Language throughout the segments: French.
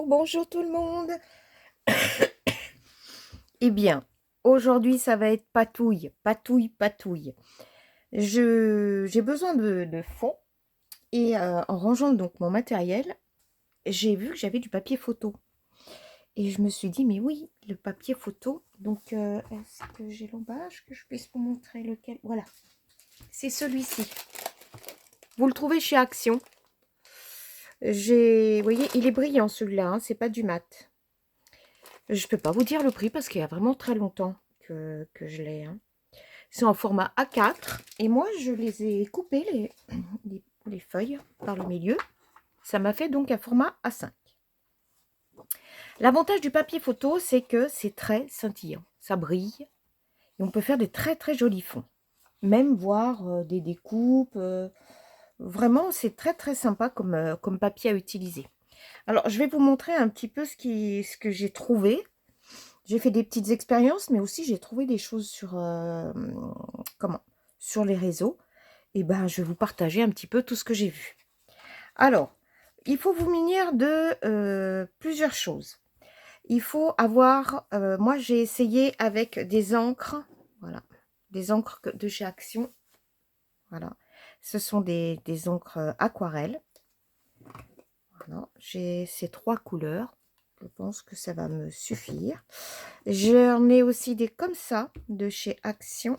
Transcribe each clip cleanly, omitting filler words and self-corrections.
bonjour tout le monde. Eh bien, aujourd'hui, ça va être patouille, patouille, patouille. J'ai besoin de fond et en rangeant donc mon matériel, j'ai vu que j'avais du papier photo. Et je me suis dit, mais oui, le papier photo. Donc, est-ce que j'ai l'emballage que je puisse vous montrer lequel? Voilà, c'est celui-ci. Vous le trouvez chez Action. Vous voyez, il est brillant celui-là, hein, c'est pas du mat. Je peux pas vous dire le prix parce qu'il y a vraiment très longtemps que je l'ai. Hein. C'est en format A4 et moi je les ai coupés les feuilles par le milieu. Ça m'a fait donc un format A5. L'avantage du papier photo, c'est que c'est très scintillant. Ça brille et on peut faire de très très jolis fonds. Même voir des découpes. Vraiment, c'est très très sympa comme papier à utiliser. Alors, je vais vous montrer un petit peu ce que j'ai trouvé. J'ai fait des petites expériences, mais aussi j'ai trouvé des choses sur les réseaux. Et ben, je vais vous partager un petit peu tout ce que j'ai vu. Alors, il faut vous munir de plusieurs choses. Il faut avoir, moi j'ai essayé avec des encres, voilà, des encres de chez Action. Voilà, ce sont des encres aquarelles. Voilà, j'ai ces 3 couleurs. Je pense que ça va me suffire. J'en ai aussi des comme ça de chez Action.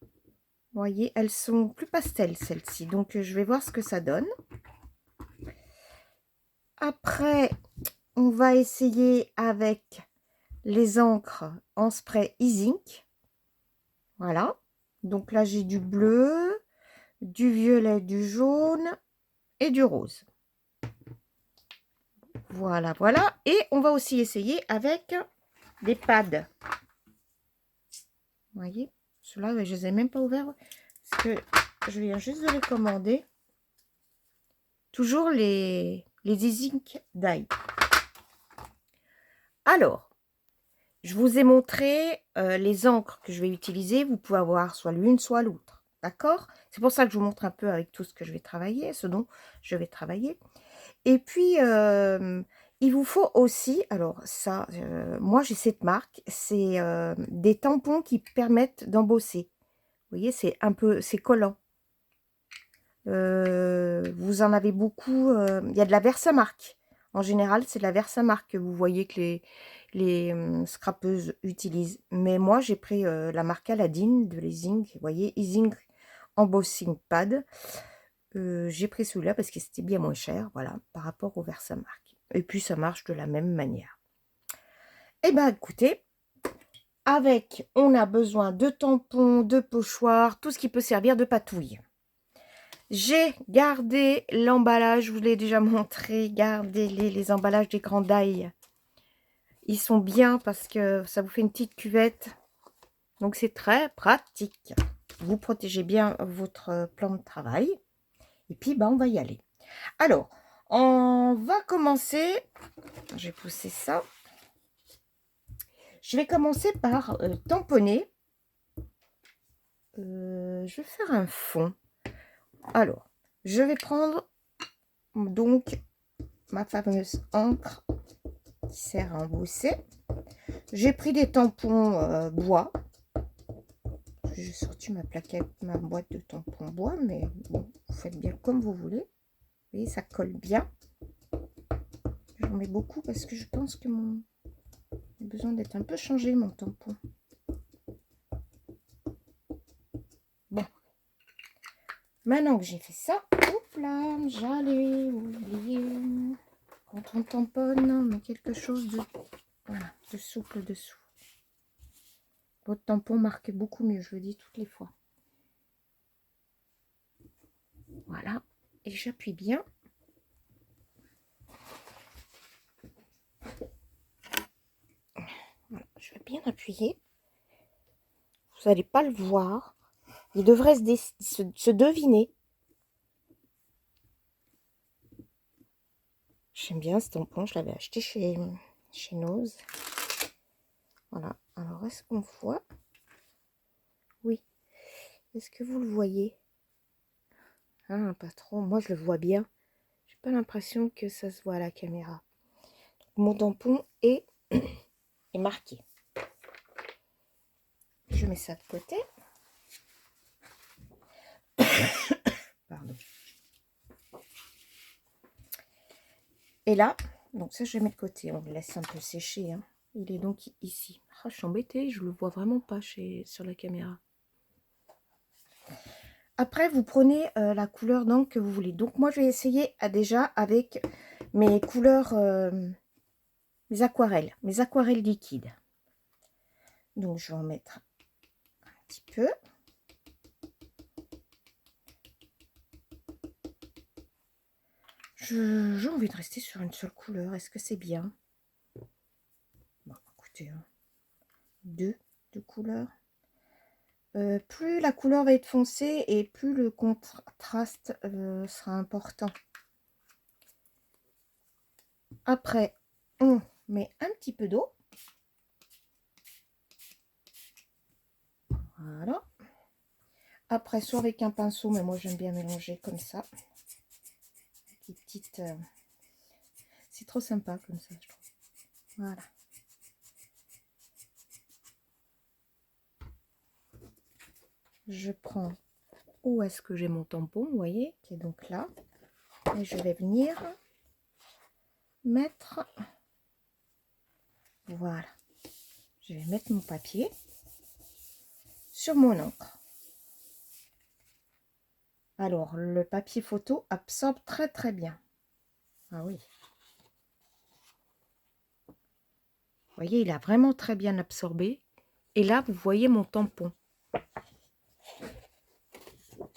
Vous voyez, elles sont plus pastel celles-ci. Donc, je vais voir ce que ça donne. Après, on va essayer avec les encres en spray e-zinc. Voilà. Donc là, j'ai du bleu, du violet, du jaune et du rose. Voilà, voilà. Et on va aussi essayer avec des pads. Vous voyez, ceux-là, je ne les ai même pas ouverts parce que je viens juste de les commander. Toujours les e-zinc dye. Alors, je vous ai montré les encres que je vais utiliser. Vous pouvez avoir soit l'une, soit l'autre. D'accord? C'est pour ça que je vous montre un peu avec tout ce que je vais travailler, ce dont je vais travailler. Et puis, il vous faut aussi, alors ça, moi j'ai cette marque, c'est des tampons qui permettent d'embosser. Vous voyez, c'est collant. Vous en avez beaucoup, il y a de la Versamark. En général, c'est de la Versamark que vous voyez que les scrapeuses utilisent. Mais moi, j'ai pris la marque Aladdin de l'e-zinc. Vous voyez, e-zinc Embossing Pad. J'ai pris celui-là parce que c'était bien moins cher, voilà, par rapport au Versamark. Et puis, ça marche de la même manière. Eh bien, écoutez, on a besoin de tampons, de pochoirs, tout ce qui peut servir de patouille. J'ai gardé l'emballage, je vous l'ai déjà montré, gardez les emballages des grands die. Ils sont bien parce que ça vous fait une petite cuvette. Donc c'est très pratique. Vous protégez bien votre plan de travail. Et puis on va y aller. Alors, on va commencer. Je vais pousser ça. Je vais commencer par tamponner. Je vais faire un fond. Alors, je vais prendre donc ma fameuse encre qui sert à embosser. J'ai pris des tampons bois. J'ai sorti ma boîte de tampons bois, mais bon, vous faites bien comme vous voulez. Vous voyez, ça colle bien. J'en mets beaucoup parce que je pense que j'ai besoin d'être un peu changé, mon tampon. Bon. Maintenant que j'ai fait ça, hop là, j'allais oublier. Quand on tamponne, on met quelque chose de souple dessous. Votre tampon marque beaucoup mieux, je le dis toutes les fois. Voilà. Et j'appuie bien. Voilà, je vais bien appuyer. Vous n'allez pas le voir. Il devrait se deviner. J'aime bien ce tampon, je l'avais acheté chez Nose. Voilà. Alors, est-ce qu'on voit? Oui. Est-ce que vous le voyez? Ah, pas trop. Moi, je le vois bien. J'ai pas l'impression que ça se voit à la caméra. mon tampon est marqué. Je mets ça de côté. Pardon. Et là, donc ça je le mets de côté, on le laisse un peu sécher. Hein. Il est donc ici. Oh, je suis embêtée, je le vois vraiment pas sur la caméra. Après, vous prenez la couleur d'encre que vous voulez. Donc moi, je vais essayer déjà avec mes couleurs, mes aquarelles liquides. Donc je vais en mettre un petit peu. J'ai envie de rester sur une seule couleur. Est-ce que c'est bien? Bon, écoutez, hein. deux couleurs. Plus la couleur va être foncée et plus le contraste sera important. Après, on met un petit peu d'eau. Voilà. Après, soit avec un pinceau, mais moi j'aime bien mélanger comme ça. Petite, c'est trop sympa comme ça, je trouve. Voilà. Je prends où est-ce que j'ai mon tampon, vous voyez, qui est donc là. Et je vais venir mettre, voilà. Je vais mettre mon papier sur mon encre. Alors, le papier photo absorbe très très bien. Ah oui. Vous voyez, il a vraiment très bien absorbé. Et là, vous voyez mon tampon. Vous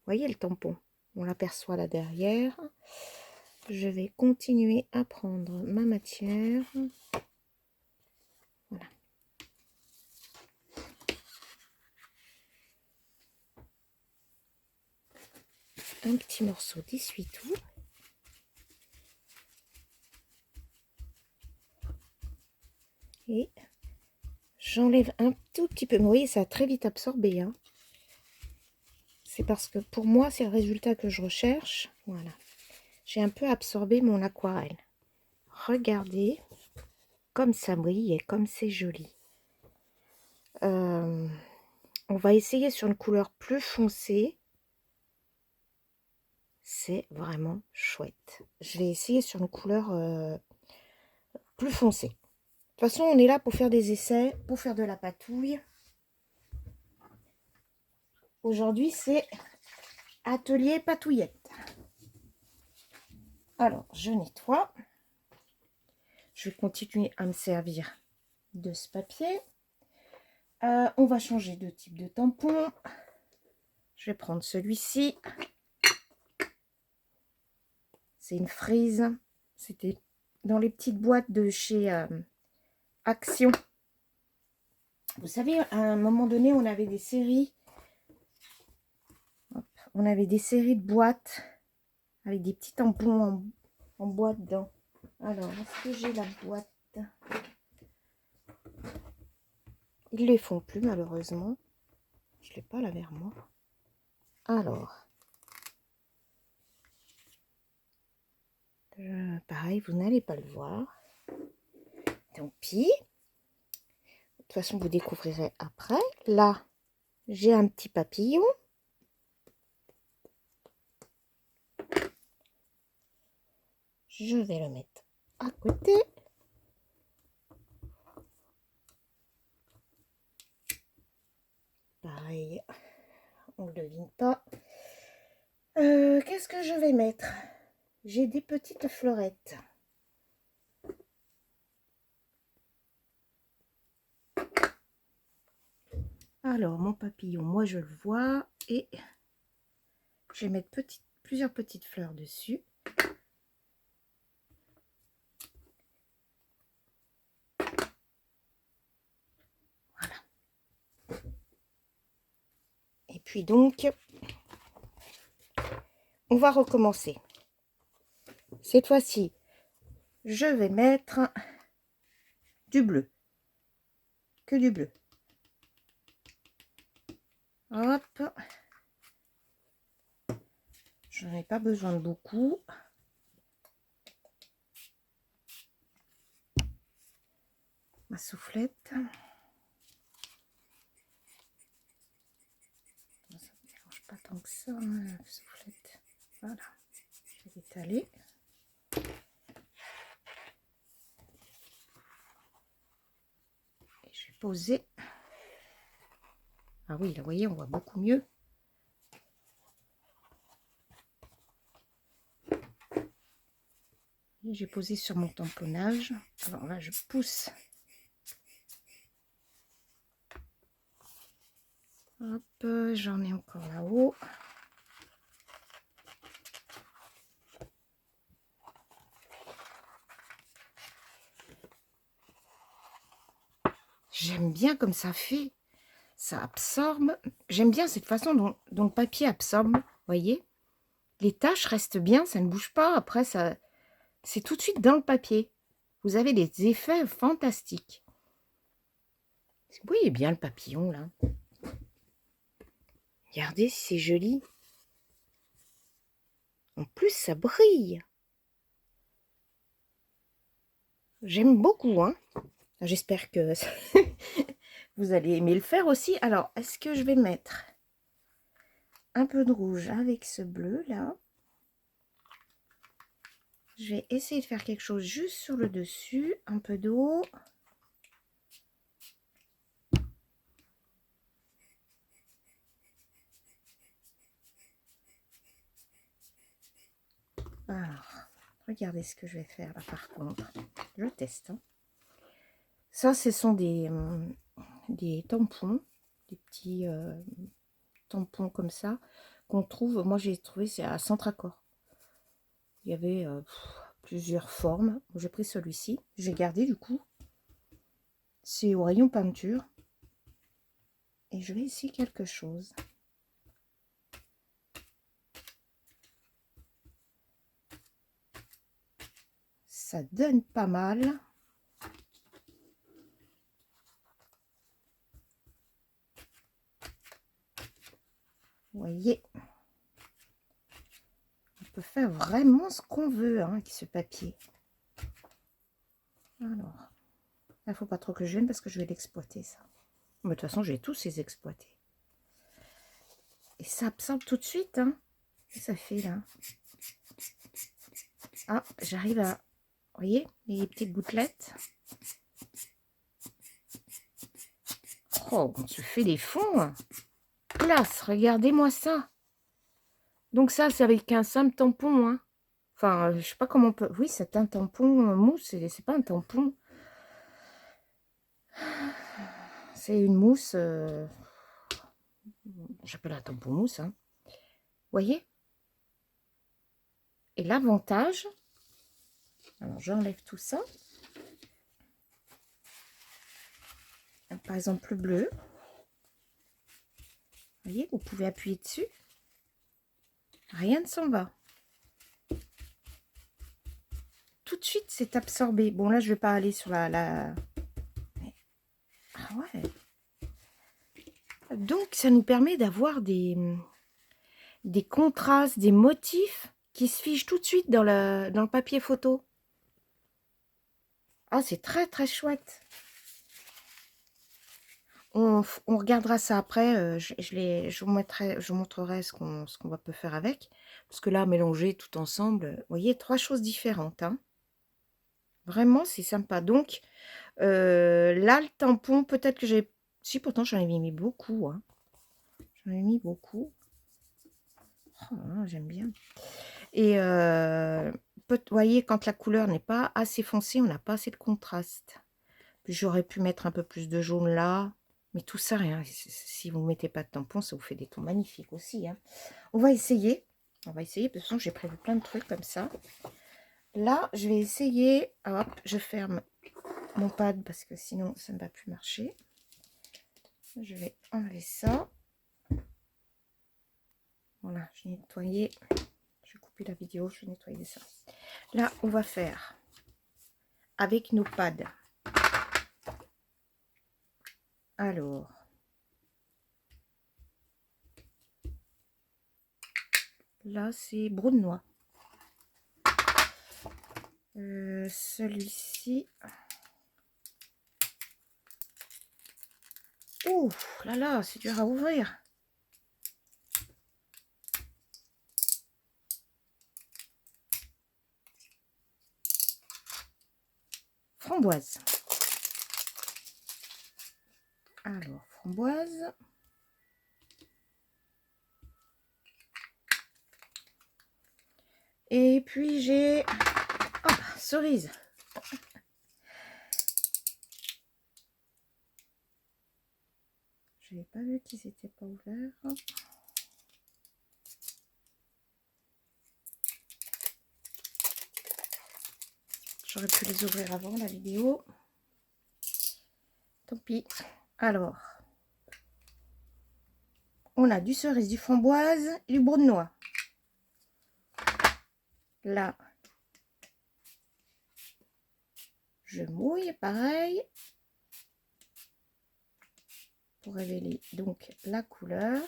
voyez le tampon? On l'aperçoit là derrière. Je vais continuer à prendre ma matière. Voilà. Un petit morceau d'essuie-tout. Et j'enlève un tout petit peu. Vous voyez, ça a très vite absorbé. Hein. C'est parce que pour moi, c'est le résultat que je recherche. Voilà. J'ai un peu absorbé mon aquarelle. Regardez comme ça brille et comme c'est joli. On va essayer sur une couleur plus foncée. C'est vraiment chouette. Je vais essayer sur une couleur plus foncée. De toute façon, on est là pour faire des essais, pour faire de la patouille. Aujourd'hui, c'est atelier patouillette. Alors, je nettoie. Je vais continuer à me servir de ce papier. On va changer de type de tampon. Je vais prendre celui-ci. C'est une frise. C'était dans les petites boîtes de chez Action. Vous savez, à un moment donné, on avait des séries. Hop, on avait des séries de boîtes avec des petits tampons en boîte dedans. Alors, est-ce que j'ai la boîte? Ils ne les font plus, malheureusement. Je ne l'ai pas là vers moi. Alors, pareil, vous n'allez pas le voir. Tant pis. De toute façon, vous découvrirez après. Là, j'ai un petit papillon. Je vais le mettre à côté. Pareil, on ne devine pas. Qu'est-ce que je vais mettre? J'ai des petites fleurettes. Alors, mon papillon, moi je le vois. Et je vais mettre plusieurs petites fleurs dessus. Voilà. Et puis donc, on va recommencer. Cette fois-ci, je vais mettre du bleu. Que du bleu. Hop. Je n'en ai pas besoin de beaucoup. ma soufflette. Ça ne dérange pas tant que ça, hein, la soufflette. Voilà, je vais l'étaler. Et je vais poser. Ah oui, là, vous voyez, on voit beaucoup mieux. J'ai posé sur mon tamponnage. Alors là, je pousse. Hop, j'en ai encore là-haut. J'aime bien comme ça fait. Ça absorbe. J'aime bien cette façon dont le papier absorbe. Vous voyez? Les taches restent bien, ça ne bouge pas. Après, ça, c'est tout de suite dans le papier. Vous avez des effets fantastiques. Vous voyez bien le papillon, là. Regardez, c'est joli. En plus, ça brille. J'aime beaucoup, hein. J'espère que vous allez aimer le faire aussi. Alors, est-ce que je vais mettre un peu de rouge avec ce bleu, là? Je vais essayer de faire quelque chose juste sur le dessus. Un peu d'eau. Alors, regardez ce que je vais faire là par contre. Je teste. Hein. Ça, ce sont des tampons, des petits tampons comme ça qu'on trouve. Moi, j'ai trouvé, c'est à Centracor. Il y avait plusieurs formes. J'ai pris celui-ci. J'ai gardé du coup. C'est au rayon peinture. Et je vais essayer quelque chose. Ça donne pas mal. Vous voyez, on peut faire vraiment ce qu'on veut hein, avec ce papier. Alors, il ne faut pas trop que je gêne parce que je vais l'exploiter ça. Mais de toute façon, je vais tous les exploiter. Et ça absorbe tout de suite. Hein. Et ça fait là. Ah, j'arrive à... Vous voyez, les petites gouttelettes. Oh, on se fait des fonds. Hein. Classe, regardez-moi ça. Donc ça, c'est avec un simple tampon. Hein. Enfin, je sais pas comment on peut... Oui, c'est un tampon mousse, c'est pas un tampon. C'est une mousse... J'appelle un tampon mousse. Hein. Vous voyez? Et l'avantage... Alors, j'enlève tout ça. Par exemple, le bleu. Vous voyez, vous pouvez appuyer dessus. Rien ne s'en va. Tout de suite, c'est absorbé. Bon, là, je vais pas aller sur la... Ah ouais. Donc, ça nous permet d'avoir des contrastes, des motifs qui se figent tout de suite dans le papier photo. Ah, c'est très, très chouette. On regardera ça après. Je vous montrerai ce qu'on peut faire avec. Parce que là, mélanger tout ensemble, vous voyez, 3 choses différentes. Hein. Vraiment, c'est sympa. Donc, là, le tampon, peut-être que j'ai... Si, pourtant, j'en ai mis beaucoup. Hein. J'en ai mis beaucoup. Oh, j'aime bien. Et, vous voyez, quand la couleur n'est pas assez foncée, on n'a pas assez de contraste. Puis, j'aurais pu mettre un peu plus de jaune là. Mais tout ça, rien. Si vous ne mettez pas de tampon, ça vous fait des tons magnifiques aussi. Hein. On va essayer. On va essayer. De toute façon, j'ai prévu plein de trucs comme ça. Là, je vais essayer. Hop, je ferme mon pad parce que sinon, ça ne va plus marcher. Je vais enlever ça. Voilà, j'ai nettoyé. Je vais couper la vidéo, je vais nettoyer ça. Là, on va faire avec nos pads. Alors, là, c'est brun noix. Celui-ci, Ouf, là là, c'est dur à ouvrir. Framboise. Alors, framboise. Et puis j'ai... Oh, cerise. Je n'avais pas vu qu'ils n'étaient pas ouverts. J'aurais pu les ouvrir avant la vidéo. Tant pis. Alors, on a du cerise, du framboise et du brou de noix. Là, je mouille pareil pour révéler donc la couleur.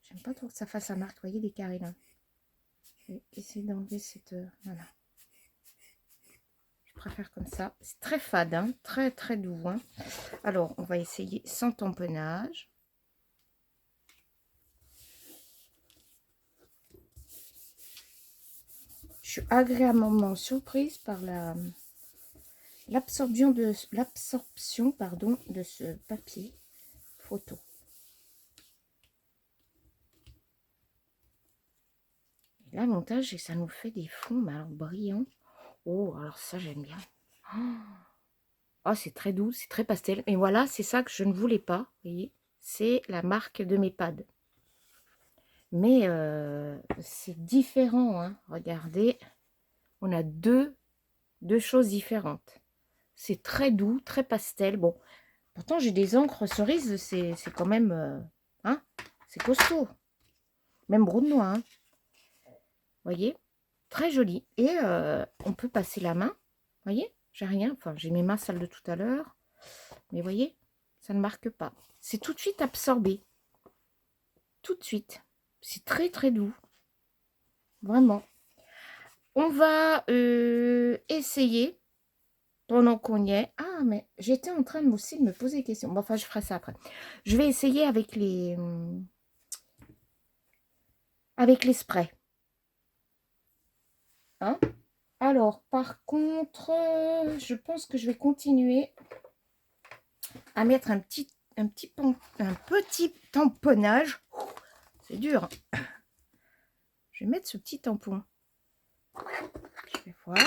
J'aime pas trop que ça fasse la marque, vous voyez les carrés là. Je vais essayer d'enlever cette... voilà. Je préfère comme ça. C'est très fade, hein, très très doux. Hein. Alors, on va essayer sans tamponnage. Je suis agréablement surprise par l'absorption de ce papier photo. Et l'avantage, c'est que ça nous fait des fonds, mais alors brillants. Oh, alors ça, j'aime bien. Oh, c'est très doux, c'est très pastel. Et voilà, c'est ça que je ne voulais pas. Vous voyez, c'est la marque de mes pads. Mais c'est différent. Hein. Regardez, on a deux choses différentes. C'est très doux, très pastel. Bon, pourtant, j'ai des encres cerises. C'est quand même... hein, c'est costaud. Même brou de noix. Hein. Voyez, très joli. Et on peut passer la main. Voyez, j'ai rien. Enfin, j'ai mes mains sales de tout à l'heure. Mais voyez, ça ne marque pas. C'est tout de suite absorbé. Tout de suite. C'est très, très doux. Vraiment. On va essayer pendant qu'on y est. Ah, mais j'étais en train aussi de me poser des questions. Bon, enfin, je ferai ça après. Je vais essayer avec les sprays. Hein? Alors, par contre, je pense que je vais continuer à mettre un petit tamponnage. C'est dur. Hein. Je vais mettre ce petit tampon. Je vais voir.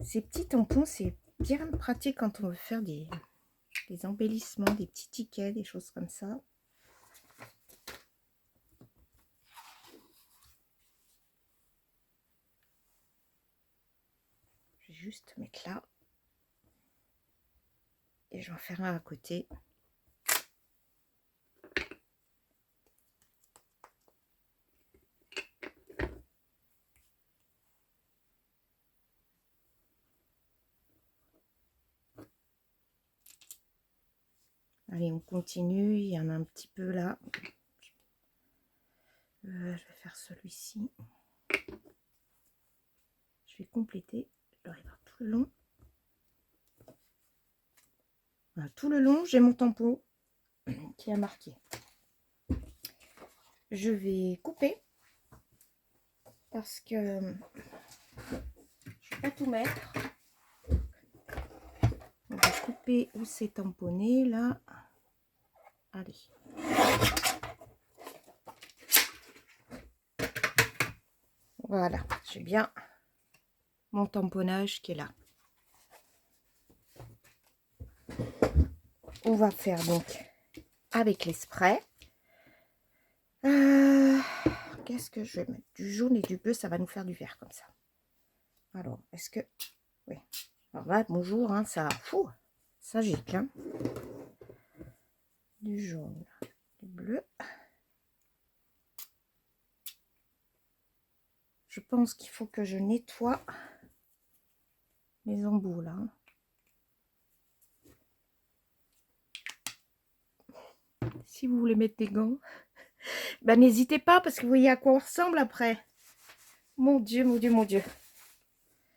Ces petits tampons, c'est bien pratique quand on veut faire des embellissements, des petits tickets, des choses comme ça. Je vais juste mettre là. Et j'en ferai un à côté. Allez, on continue. Il y en a un petit peu là. Je vais faire celui-ci. Je vais compléter. Je dois arriver tout le long. Voilà, tout le long, j'ai mon tampon qui a marqué. Je vais couper parce que je ne vais pas tout mettre. On va couper où c'est tamponné là. Allez. Voilà, j'ai bien mon tamponnage qui est là. On va faire donc avec les sprays. Qu'est-ce que je vais mettre? Du jaune et du bleu, ça va nous faire du vert comme ça. Alors, est-ce que... Oui. Alors là, bonjour, hein, ça... Fou, ça gicle. Hein. Du jaune, du bleu. Je pense qu'il faut que je nettoie les embouts là. si vous voulez mettre des gants. Ben, n'hésitez pas, parce que vous voyez à quoi on ressemble après. Mon Dieu, mon Dieu, mon Dieu.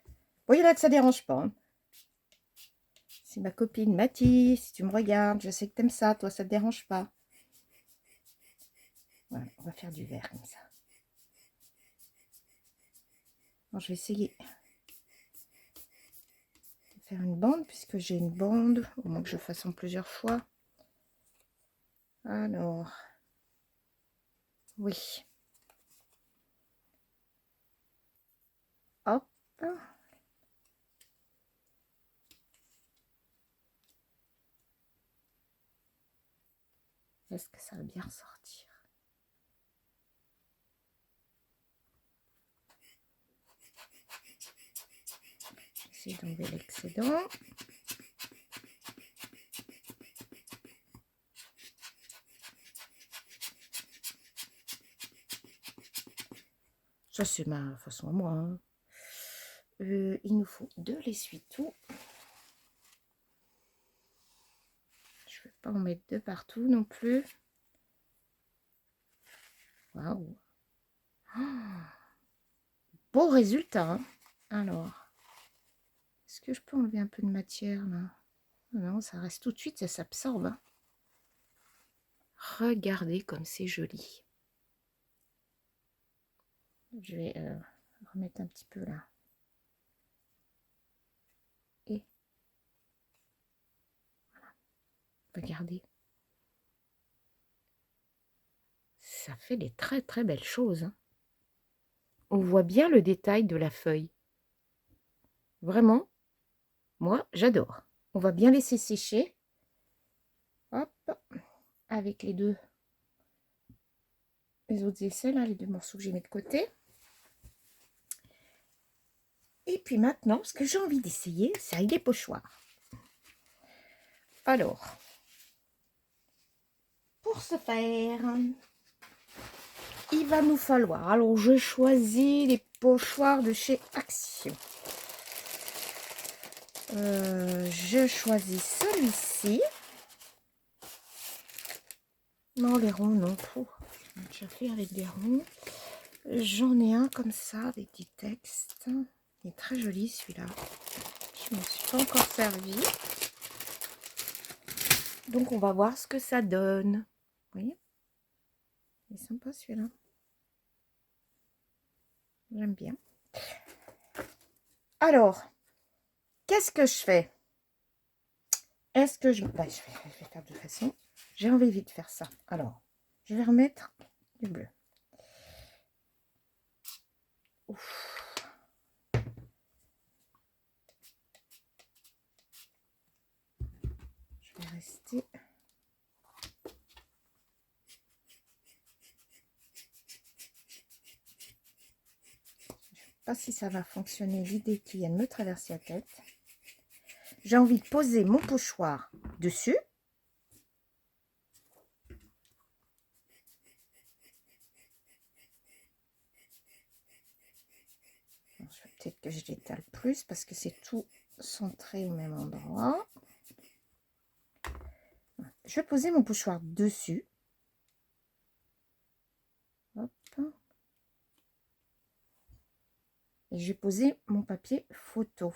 Vous voyez là que ça dérange pas. Hein. C'est ma copine Mathis, si tu me regardes, je sais que t'aimes ça, toi ça te dérange pas. Voilà, on va faire du vert comme ça. Bon, je vais essayer de faire une bande, puisque j'ai une bande, au moins que je fasse en plusieurs fois. Alors, oui. Hop. Est-ce que ça va bien ressortir? J'essaie d'enlever l'excédent. Ça, c'est ma façon à moi. Hein. Il nous faut de l'essuie-tout. Je ne vais pas en mettre deux partout non plus. Waouh! Oh, beau résultat. Hein. Alors, est-ce que je peux enlever un peu de matière là? Non, ça reste tout de suite, ça s'absorbe. Hein. Regardez comme c'est joli. Je vais remettre un petit peu là. Et voilà. Regardez. Ça fait des très très belles choses. Hein. On voit bien le détail de la feuille. Vraiment, moi, j'adore. On va bien laisser sécher. Hop, avec les autres essais, là, les deux morceaux que j'ai mis de côté. Et puis maintenant, ce que j'ai envie d'essayer, c'est avec des pochoirs. Alors, pour ce faire, il va nous falloir... Alors, je choisis les pochoirs de chez Action. Je choisis celui-ci. Non, les ronds, non. J'ai déjà fait avec des ronds. J'en ai un comme ça, avec des textes. Il est très joli, celui-là. Je ne me suis pas encore servi. Donc, on va voir ce que ça donne. Vous voyez? Il est sympa, celui-là. J'aime bien. Alors, qu'est-ce que je fais? Est-ce que je... Bah, je vais faire de toute façon. J'ai envie vite de faire ça. Alors, je vais remettre du bleu. Ouf. Je vais rester... Je ne sais pas si ça va fonctionner, l'idée qui vient de me traverser la tête. J'ai envie de poser mon pochoir dessus. Peut-être que je l'étale plus parce que c'est tout centré au même endroit. Je vais poser mon pochoir dessus. Hop. Et je vais poser mon papier photo.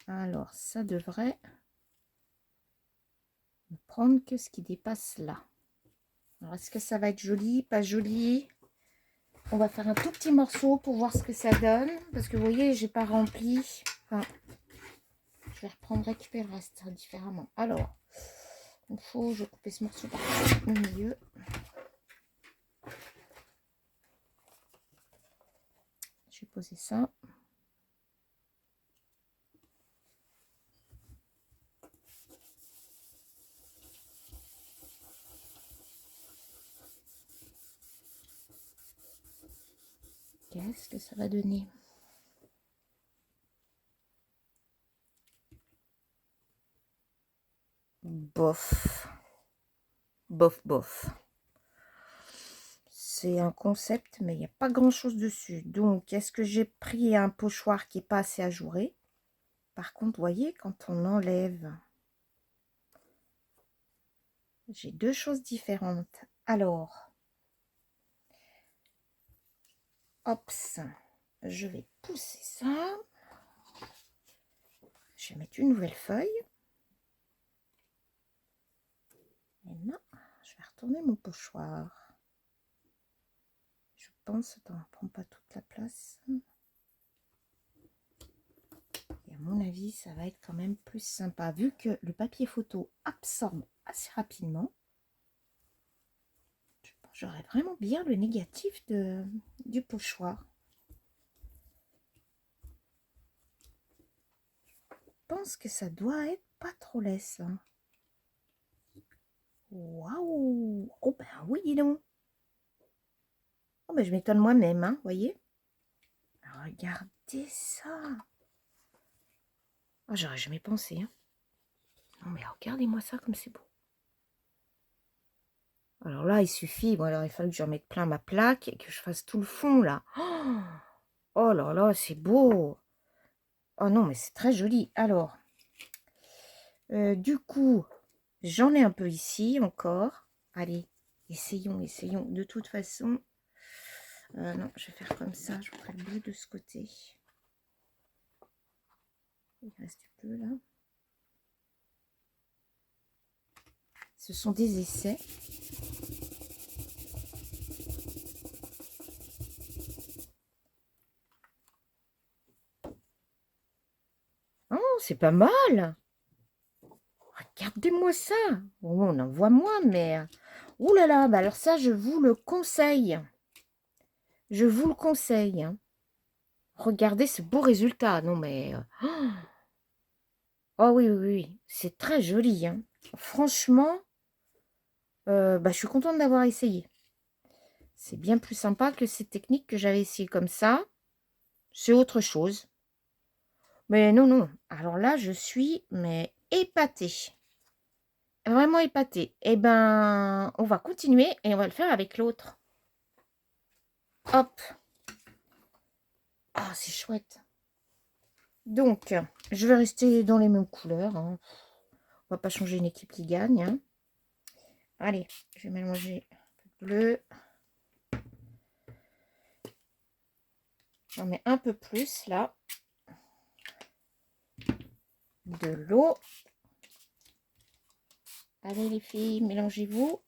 Alors, ça devrait ne prendre que ce qui dépasse là. Alors, est-ce que ça va être joli, pas joli? On va faire un tout petit morceau pour voir ce que ça donne. Parce que vous voyez, j'ai pas rempli. Enfin, je vais reprendre, récupérer le reste différemment. Alors, il faut, je vais couper ce morceau par le milieu. Je vais poser ça. Qu'est-ce que ça va donner? Bof. Bof, bof. C'est un concept, mais il n'y a pas grand-chose dessus. Donc, est-ce que j'ai pris un pochoir qui n'est pas assez ajouré? Par contre, vous voyez, quand on enlève J'ai deux choses différentes. Alors, hop, je vais pousser ça. Je vais mettre une nouvelle feuille. Et là, je vais retourner mon pochoir. Je pense, attends, prends pas toute la place. Et à mon avis, ça va être quand même plus sympa. Vu que le papier photo absorbe assez rapidement, j'aurai vraiment bien le négatif du pochoir. Je pense que ça doit être pas trop laid, ça. Waouh! Oh ben oui, dis donc. Oh ben je m'étonne moi-même, hein, voyez? Regardez ça. Oh, j'aurais jamais pensé, hein. Non mais regardez-moi ça comme c'est beau. Alors là, il suffit, bon alors il fallait que je remette plein ma plaque et que je fasse tout le fond là. Oh là là, c'est beau. Oh non, mais c'est très joli. Alors, du coup, j'en ai un peu ici encore. Allez, essayons. De toute façon, non, je vais faire comme ça. Je ferai le bleu de ce côté. Il reste du bleu là. Ce sont des essais. Oh, c'est pas mal. Regardez-moi ça. Oh, on en voit moins, mais... Ouh là là, bah alors ça, je vous le conseille. Je vous le conseille, hein. Regardez ce beau résultat. Non, mais... Oh oui, oui, oui. C'est très joli, hein. Franchement, bah, je suis contente d'avoir essayé. C'est bien plus sympa que ces techniques que j'avais essayées comme ça. C'est autre chose. Mais non, non. Alors là, je suis mais épatée. Vraiment épatée. Eh ben, on va continuer et on va le faire avec l'autre. Hop. Ah, c'est chouette. Donc, je vais rester dans les mêmes couleurs, hein. On va pas changer une équipe qui gagne, hein. Allez, je vais mélanger un peu de bleu. J'en mets un peu plus là. De l'eau. Allez les filles, mélangez-vous.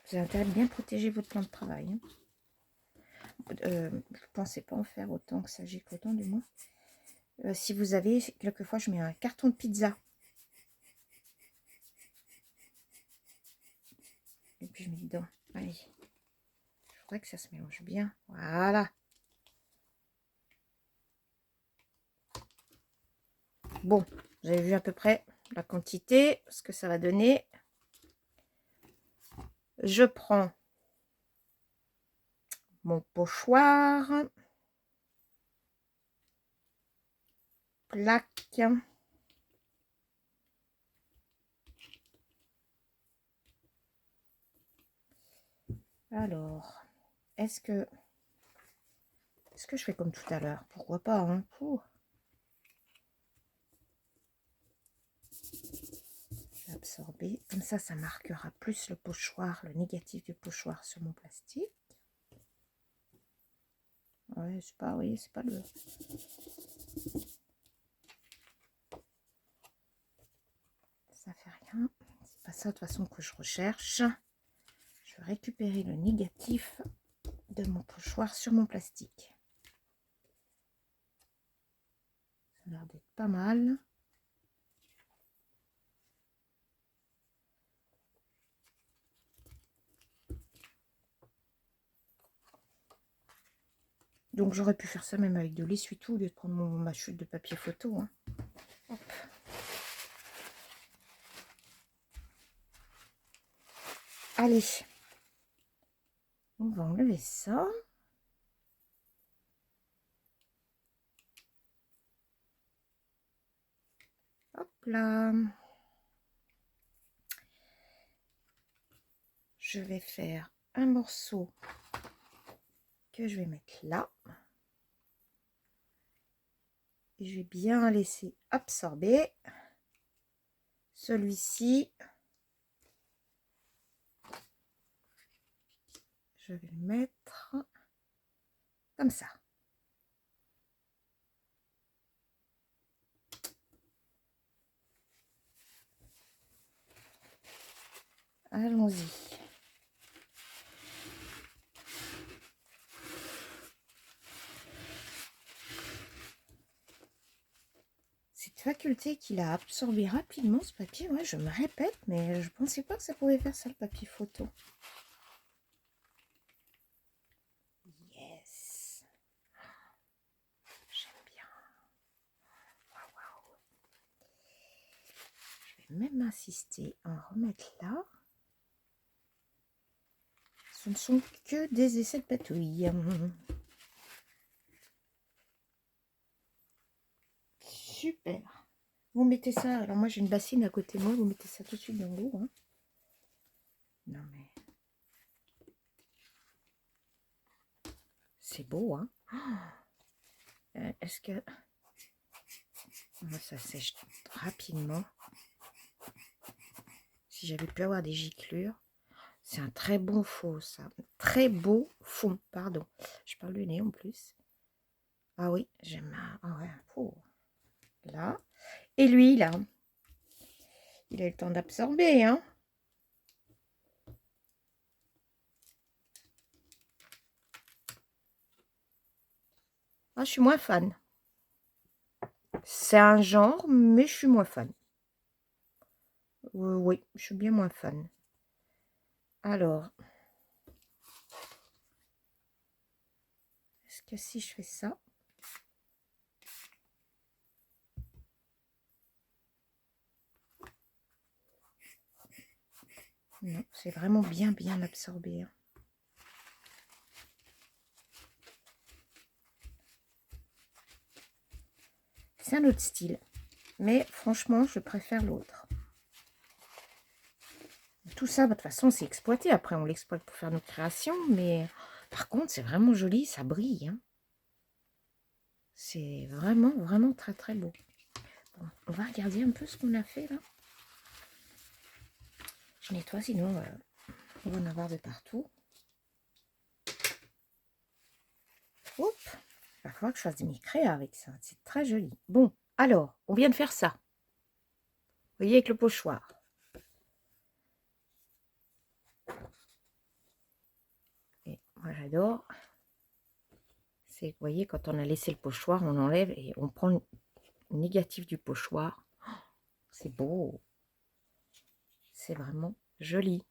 Vous avez intérêt de bien protéger votre plan de travail, hein. Je ne pensais pas en faire autant que ça, j'ai autant du moins. Si vous avez, quelquefois je mets un carton de pizza. Et puis je mets dedans. Allez. Je voudrais que ça se mélange bien. Voilà. Bon, vous avez vu à peu près la quantité, ce que ça va donner. Je prends mon pochoir. Plaque. Alors, est-ce que je fais comme tout à l'heure? Pourquoi pas, hein? Ouh. Je vais absorber. Comme ça marquera plus le pochoir, le négatif du pochoir sur mon plastique. Ouais, c'est pas, oui, c'est pas le... Ça fait rien. C'est pas ça de toute façon que je recherche. Je vais récupérer le négatif de mon pochoir sur mon plastique. Ça a l'air d'être pas mal. Donc j'aurais pu faire ça même avec de l'essuie-tout au lieu de prendre ma chute de papier photo, hein. Hop. Allez, on va enlever ça. Hop là. Je vais faire un morceau que je vais mettre là. Et je vais bien laisser absorber. Celui-ci, je vais le mettre comme ça. Allons-y. Cette faculté qu'il a absorbé rapidement ce papier, ouais, je me répète, mais je pensais pas que ça pouvait faire ça le papier photo. Yes. J'aime bien. Waouh, waouh. Je vais même insister en remettre là. Ce ne sont que des essais de patouille. Super. Vous mettez ça, alors moi j'ai une bassine à côté de moi, vous mettez ça tout de suite dans l'eau. Hein. Non mais... C'est beau, hein. Est-ce que... Ça sèche rapidement. Si j'avais pu avoir des giclures. C'est un très bon fond, ça. Très beau fond, pardon. Je parle du nez en plus. Ah oui, j'aime... Ah ouais, oh. Là. Et lui, là. Il a eu le temps d'absorber, hein. Ah, je suis moins fan. C'est un genre, mais je suis moins fan. Oui, je suis bien moins fan. Alors, est-ce que si je fais ça, non, c'est vraiment bien absorbé. Hein. C'est un autre style, mais franchement, je préfère l'autre. Tout ça, de toute façon, c'est exploité. Après, on l'exploite pour faire nos créations, mais par contre, c'est vraiment joli, ça brille. Hein. C'est vraiment très beau. Bon, on va regarder un peu ce qu'on a fait là. Je nettoie, sinon on va en avoir de partout. Hop, il va falloir que je fasse mes créas avec ça. C'est très joli. Bon, alors, on vient de faire ça. Vous voyez, avec le pochoir. Et moi, j'adore. C'est, vous voyez, quand on a laissé le pochoir, on enlève et on prend le négatif du pochoir. Oh, c'est beau. C'est vraiment joli.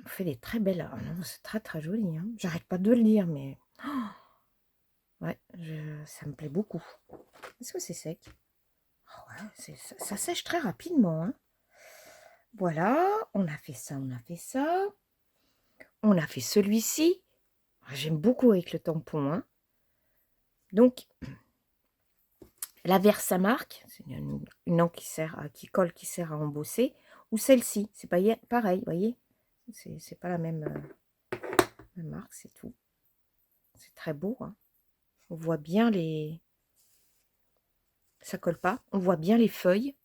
On fait des très belles... Oh non, c'est très joli. Hein. J'arrête pas de le dire, mais... Oh, ouais, ça me plaît beaucoup. Est-ce que c'est sec? Oh ouais, ça sèche très rapidement. Hein. Voilà, on a fait ça, on a fait ça. On a fait celui-ci. J'aime beaucoup avec le tampon. Hein. Donc, la Versamark, c'est une encre qui colle, qui sert à embosser. Ou celle-ci, c'est pas pareil, vous voyez. C'est pas la même marque, c'est tout. C'est très beau. Hein. On voit bien les... Ça colle pas. On voit bien les feuilles.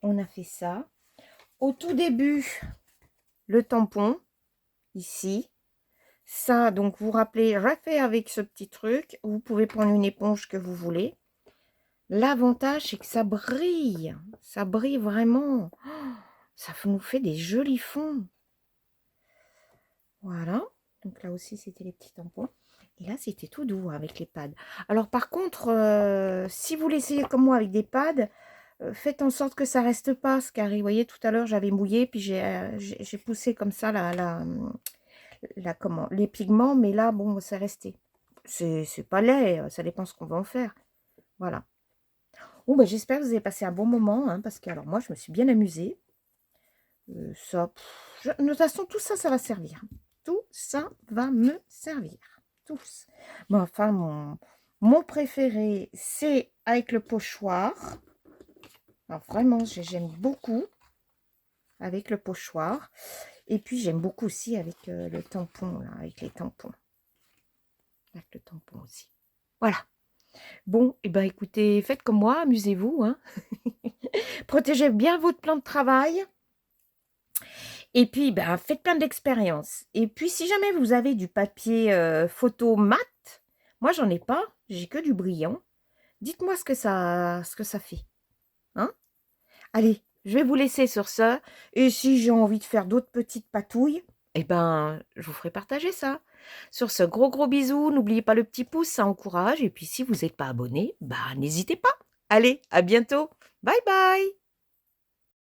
On a fait ça. Au tout début, le tampon, ici. Ça, donc, vous vous rappelez, j'ai fait avec ce petit truc. Vous pouvez prendre une éponge que vous voulez. L'avantage, c'est que ça brille. Ça brille vraiment. Oh, ça nous fait des jolis fonds. Voilà. Donc là aussi, c'était les petits tampons. Et là, c'était tout doux avec les pads. Alors, par contre, si vous l'essayez comme moi avec des pads, faites en sorte que ça reste pas, ce carré. Vous voyez, tout à l'heure, j'avais mouillé, puis j'ai poussé comme ça les pigments. Mais là, bon, c'est resté. C'est pas laid, ça dépend ce qu'on va en faire. Voilà. Bon, bah, j'espère que vous avez passé un bon moment, hein, parce que alors moi, je me suis bien amusée. Ça, de toute façon, tout ça, ça va servir. Tout ça va me servir. Tous. Bon, enfin, mon préféré, c'est avec le pochoir. Alors vraiment, j'aime beaucoup avec le pochoir. Et puis, j'aime beaucoup aussi avec le tampon, là, avec les tampons. Avec le tampon aussi. Voilà. Bon, et ben écoutez, faites comme moi, amusez-vous, hein. Protégez bien votre plan de travail. Et puis, ben, faites plein d'expériences. Et puis, si jamais vous avez du papier photo mat, moi, j'en ai pas, j'ai que du brillant. Dites-moi ce que ça fait. Hein? Allez, je vais vous laisser sur ça. Et si j'ai envie de faire d'autres petites patouilles, eh ben, je vous ferai partager ça. Sur ce, gros gros bisous. N'oubliez pas le petit pouce, ça encourage. Et puis, si vous n'êtes pas abonné, bah, n'hésitez pas. Allez, à bientôt. Bye bye.